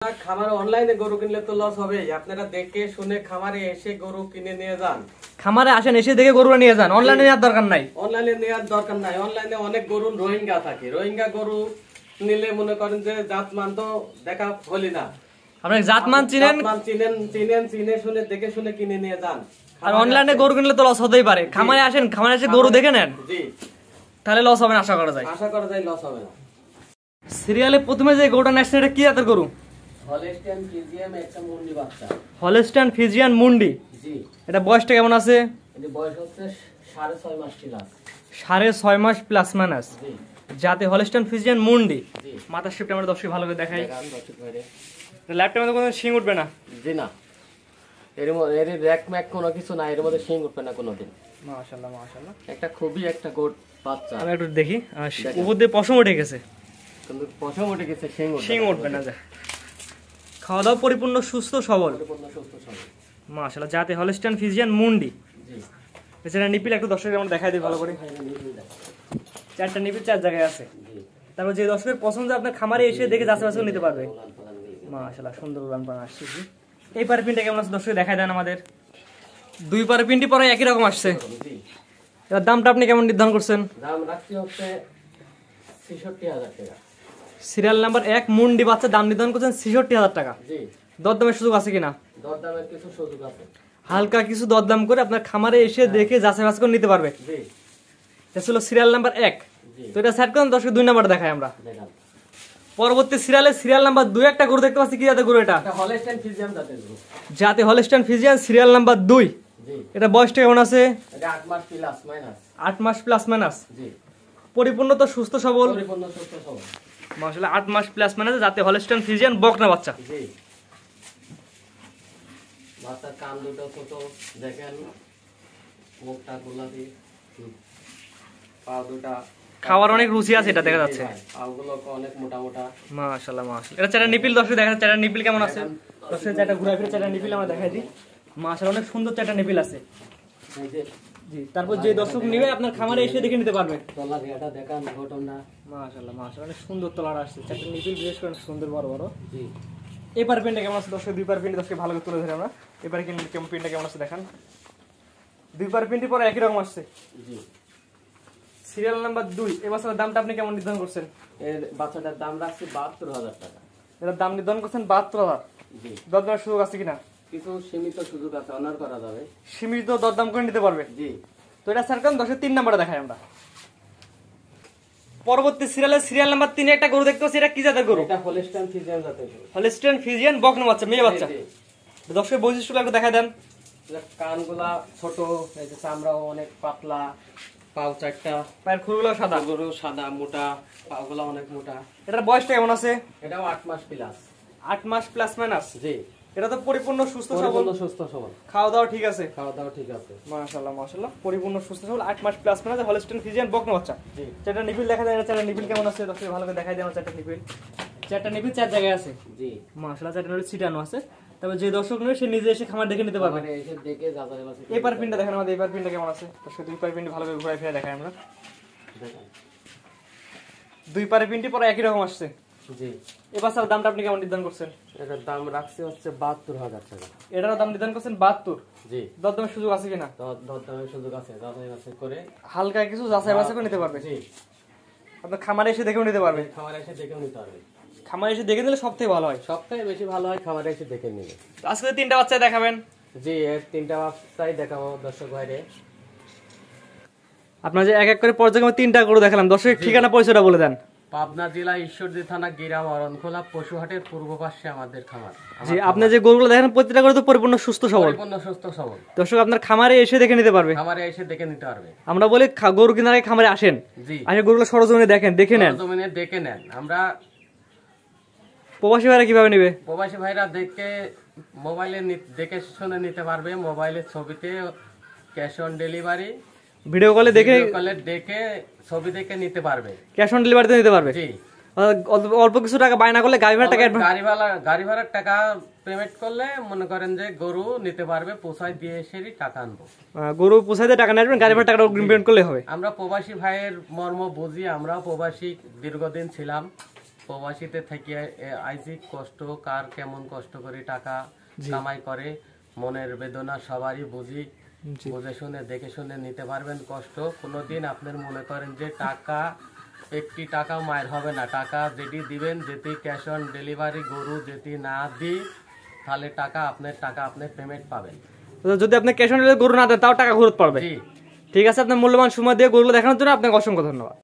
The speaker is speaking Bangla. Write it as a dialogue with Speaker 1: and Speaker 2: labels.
Speaker 1: খামারে অনলাইনে গরু কিনলে তো লস হবে। আপনারা দেখে শুনে খামারে এসে গরু কিনে নিয়ে যান।
Speaker 2: খামারে আসেন, এসে দেখে গরুটা নিয়ে যান। অনলাইনে নেওয়ার দরকার নাই।
Speaker 1: অনলাইনে নেওয়ার দরকার নাই। অনলাইনে অনেক গরু রোহিঙ্গা থাকে। রোহিঙ্গা গরু নিলে মনে করেন যে জাতমান তো দেখা হলি না।
Speaker 2: আপনি জাতমান চিনেন,
Speaker 1: চিনে শুনে দেখে শুনে কিনে নিয়ে যান।
Speaker 2: আর অনলাইনে গরু কিনলে তো লস হতেই পারে। খামারে আসেন, খামারে এসে গরু দেখে নেন,
Speaker 1: জি
Speaker 2: তাহলে লস হবে না, আশা করা যায়।
Speaker 1: লস হবে না।
Speaker 2: সিরিয়ালে প্রথমে যে গরুটা নেন এটা কি জাতের গরু?
Speaker 1: হলস্টাইন ফ্রিজিয়ান একটা মুন্ডি বাচ্চা।
Speaker 2: হলস্টাইন ফ্রিজিয়ান মুন্ডি।
Speaker 1: জি।
Speaker 2: এটা বয়সটা কেমন আছে?
Speaker 1: এর বয়স হচ্ছে 6.5 মাস প্লাস।
Speaker 2: 6.5 মাস প্লাস মাইনাস।
Speaker 1: জি।
Speaker 2: যাতে হলস্টাইন ফ্রিজিয়ান মুন্ডি।
Speaker 1: জি।
Speaker 2: মাথার শেপটা আমরা দর্শক ভালো করে দেখাই।
Speaker 1: দর্শক ভাইরে।
Speaker 2: ল্যাপটপের মধ্যে কোনো শিং উঠবে না।
Speaker 1: জি না। এর র‍্যাক ম্যাক কোনো কিছু না, এর মধ্যে শিং উঠবে না কোনোদিন।
Speaker 2: মাশাআল্লাহ মাশাআল্লাহ।
Speaker 1: একটা খুবই একটা গোট বাচ্চা।
Speaker 2: আমি একটু দেখি, উপর দিয়ে পশম উঠে গেছে।
Speaker 1: কিন্তু পশম উঠে গেছে, শিং
Speaker 2: উঠবে না। যা খাওয়া দাওয়া পরিপূর্ণ সুস্থ সবল। মাশাআল্লাহ। যাতে হলস্টাইন ফ্রিজিয়ান মুন্ডি। জি। এছাড়া নিপিল একটু দর্শকদের আমরা দেখাই দিই ভালো করে। চারটা নিপিল চার জায়গায় আছে। জি। তারপর যে দর্শকের পছন্দ আপনার খামারে এসে দেখে যাচাই বাছাই নিতে পারবে। মাশাআল্লাহ সুন্দর উলান পালান আসছে। এই পার পিনটা কেমন আছে দর্শক দেখাই দেন আমাদের। দুই পার পিনটি পরে একই রকম আসছে। জি। এর দামটা আপনি কেমন নির্ধারণ করছেন?
Speaker 1: দাম রাখছি হচ্ছে ৬৬,০০০ টাকা।
Speaker 2: সিরিয়াল নাম্বার 1 মুন্ডি বাচ্চা, দাম নির্ধারণ করছেন ৬৬,০০০ টাকা। জি। দরদামের সুযোগ আছে কিনা?
Speaker 1: দরদামের কিছু সুযোগ আছে।
Speaker 2: হালকা কিছু দরদাম করে আপনার খামারে এসে দেখে যাচাই বাছাই করে নিতে পারবে। জি। এটা ছিল সিরিয়াল নাম্বার 1। তো এটা সেট করুন দর্শক 2 নাম্বার দেখাই আমরা। দেখান। পরবর্তী সিরিয়ালে সিরিয়াল নাম্বার 2 একটা গরু দেখতে পাচ্ছি। কি জাতের গরু এটা?
Speaker 1: এটা হলস্টাইন ফ্রিজিয়ান জাতের গরু।
Speaker 2: যাতে হলস্টাইন ফ্রিজিয়ান সিরিয়াল নাম্বার 2। জি। এটা বয়সটা কেমন আছে?
Speaker 1: এটা 8 মাস প্লাস মাইনাস।
Speaker 2: 8 মাস প্লাস মাইনাস। জি। পরিপূর্ণ তো সুস্থ সবল।
Speaker 1: পরিপূর্ণ সুস্থ সবল।
Speaker 2: মাশাআল্লাহ 8 মাস প্লাস মাইনাস। যাতে হলস্টাইন ফ্রিজিয়ান বকনা বাচ্চা। জি।
Speaker 1: বাচ্চার কান দুটো ছোট দেখেন, মুখটা গোলাপি, পা দুটো
Speaker 2: খাওয়ার অনেক রুচি আছে, এটা দেখা যাচ্ছে।
Speaker 1: পাগুলো অনেক মোটা মোটা।
Speaker 2: মাশাআল্লাহ মাশাআল্লাহ। এটা চারটা নিপিল দর্শক দেখেন, চারটা নিপিল কেমন আছে দর্শক। চারটা ঘুরে ফিরে চারটা নিপিল আমরা দেখাই দিই। মাশাআল্লাহ অনেক সুন্দর চারটা নিপিল আছে। জি। তারপর যে দর্শক নেবে আপনার খামারে এসে দেখে নিতে পারবে।
Speaker 1: তলা এটা দেখান ঘটনা।
Speaker 2: মাশাআল্লাহ মাশাআল্লাহ অনেক সুন্দর তলাটা আসছে। চারটা নিপিল বিশেষ করে সুন্দর বড় বড়।
Speaker 1: জি।
Speaker 2: এই পার পিনটা কেমন আছে দর্শক? দুই পার পিনটা দর্শক ভালো করে তুলে ধরে আমরা। এবারে কেমন পিনটা কেমন আছে দেখান। দুই পার পিনটি পরে একই রকম আসছে। জি। Serial number 2। এই বাচ্চাটার দামটা আপনি কেমন নির্ধারণ করছেন?
Speaker 1: এর বাচ্চাটার দাম রাখছি ৭২,০০০ টাকা।
Speaker 2: এর দাম নির্ধারণ করছেন ৭২,০০০। জি। দরদামের সুযোগ আছে কিনা?
Speaker 1: কিছু সীমিত সুযোগ আছে, অনার করা যাবে।
Speaker 2: সীমিত দরদাম করে নিতে পারবে। জি। তো এটা স্যার কারণ 10-3 নাম্বারে দেখাই আমরা। পরবর্তী সিরিয়াল নাম্বার 3 একটা গরু দেখতে পাচ্ছি। এটা কি জাতের গরু?
Speaker 1: এটা হলস্টাইন ফ্রিজিয়ান জাতের গরু।
Speaker 2: হলস্টাইন ফ্রিজিয়ান বকনা বাচ্চা, মেয়ে বাচ্চা। দর্শকের বৈশিষ্ট্যগুলো একটু দেখাই দেন।
Speaker 1: কানগুলা ছোট, এই যে চামড়াও অনেক পাতলা, পাও চারটা,
Speaker 2: পায়ের খুরগুলো সাদা।
Speaker 1: গরু সাদা মোটা, পাগুলা অনেক মোটা।
Speaker 2: এটার বয়সটা কেমন আছে?
Speaker 1: এটাও 8 মাস প্লাস।
Speaker 2: 8 মাস প্লাস মাইনাস। জি। এটা তো পরিপূর্ণ সুস্থ সবল। খাওয়া দাওয়া ঠিক আছে?
Speaker 1: খাওয়া দাওয়া ঠিক আছে।
Speaker 2: মাশাআল্লাহ মাশাআল্লাহ পরিপূর্ণ সুস্থ সবল 8 মাস প্লাস মাইনাস হলস্টাইন ফ্রিজিয়ান বকনা বাচ্চা। জি। চারটা নিপিল দেখা যায়। চারটা নিপিল কেমন আছে দর্শক ভালো করে দেখাই দেন। চারটা নিপিল চার জায়গায় আছে। জি। মাশাআল্লাহ চারটা নিপিল ছিটানো আছে। তবে যে দর্শক নেবে সে নিজে এসে খামার দেখে নিতে পারবে।
Speaker 1: মানে এসে দেখে যাচাই বাছাই।
Speaker 2: এই পার পিনটা দেখেন আমাদের। এই পার পিনটা কেমন আছে দর্শক? দুই পার পিনটি ভালো করে ঘুরাই ফিরে দেখাই আমরা। দেখেন দুই পার পিনটি পরে একই রকম আসছে। জি। এই বাচ্চার দামটা আপনি কেমন নির্ধারণ করছেন?
Speaker 1: এটার দাম রাখছি হচ্ছে ৭২,০০০ টাকা।
Speaker 2: এটার দাম নির্ধারণ করছেন ৭২। জি। দরদামের সুযোগ আছে কিনা?
Speaker 1: দরদামের সুযোগ আছে, যাচাই বাছাই করে
Speaker 2: হালকা কিছু যাচাই বাছাই করে নিতে পারবে। জি। আপনার খামারে এসে দেখেও নিতে পারবে।
Speaker 1: খামারে এসে দেখেও নিতে পারবে।
Speaker 2: খামারে এসে দেখে নিলে সবথেকে ভালো হয়।
Speaker 1: সবথেকে বেশি ভালো হয় খামারে এসে দেখে নিলে।
Speaker 2: আজকে 3টা বাচ্চা দেখাবেন। জি,
Speaker 1: এর 3টা বাচ্চাই দেখাবো দর্শক ভাইরে।
Speaker 2: আপনারা যে এক এক করে পর্যায়ক্রমে 3টা গরু দেখালাম। দর্শকের ঠিকানা পরিচয়টা বলে দেন।
Speaker 1: পাবনা জেলা ঈশ্বরদী থানা গিরাম অরণখোলা পশুহাটের পূর্ব পাশে আমাদের খামার।
Speaker 2: জি। আপনি যে গরুগুলো দেখেন প্রত্যেকটা গরু তো পরিপূর্ণ সুস্থ সবল। দর্শক আপনার খামারে এসে দেখে নিতে পারবে।
Speaker 1: খামারে এসে দেখে নিতে পারবে।
Speaker 2: আমরা বলি গরু কেনার আগে খামারে আসেন। জি। আসে গরুগুলো সরজমিনে দেখেন, দেখে নেন।
Speaker 1: সরজমিনে দেখে নেন। আমরা
Speaker 2: প্রবাসী ভাইরা কিভাবে নেবে?
Speaker 1: প্রবাসী ভাইরা দেখে মোবাইলে দেখে শুনে নিতে পারবে। মোবাইলের ছবিতে ক্যাশ অন ডেলিভারি,
Speaker 2: ভিডিও কলে দেখে
Speaker 1: ছবি দেখে নিতে পারবে।
Speaker 2: ক্যাশ অন ডেলিভারিতে নিতে পারবে। জি। অল্প কিছু টাকা বায়না করলে গাড়ি
Speaker 1: ভাড়ার টাকা পেমেন্ট করলে মনে করেন যে গরু নিতে পারবে। পোষায় দিয়ে এসেই টাকা আনবো।
Speaker 2: গরু পোষায় দিয়ে টাকা নেবেন, গাড়ি ভাড়া টাকাটা অগ্রিম পেমেন্ট করলে হবে।
Speaker 1: আমরা প্রবাসী ভাইয়ের মর্ম বুঝি। আমরাও প্রবাসী দীর্ঘদিন ছিলাম। প্রবাসীতে থেকে আইজি কষ্ট কার কেমন কষ্ট করে টাকা
Speaker 2: জি।
Speaker 1: কামাই করে মনের বেদনা সবারই বুঝি
Speaker 2: জি।
Speaker 1: বুঝে শুনে দেখে শুনে নিতে পারবেন কষ্ট কোনোদিন আপনার মনে করেন যে টাকা একটি টাকাও মায়ের হবে না টাকা যেটি দিবেন যেটি ক্যাশ অন ডেলিভারি গরু যেটি না দিই তাহলে টাকা আপনি পেমেন্ট পাবেন
Speaker 2: তো যদি আপনি ক্যাশ অন ডেলিভারি গরু না দেন তাও টাকা ঘুরত পারবে।
Speaker 1: জি
Speaker 2: ঠিক আছে, আপনার মূল্যবান সময় দিয়ে গরুগুলো দেখানোর জন্য আপনাকে অসংখ্য ধন্যবাদ।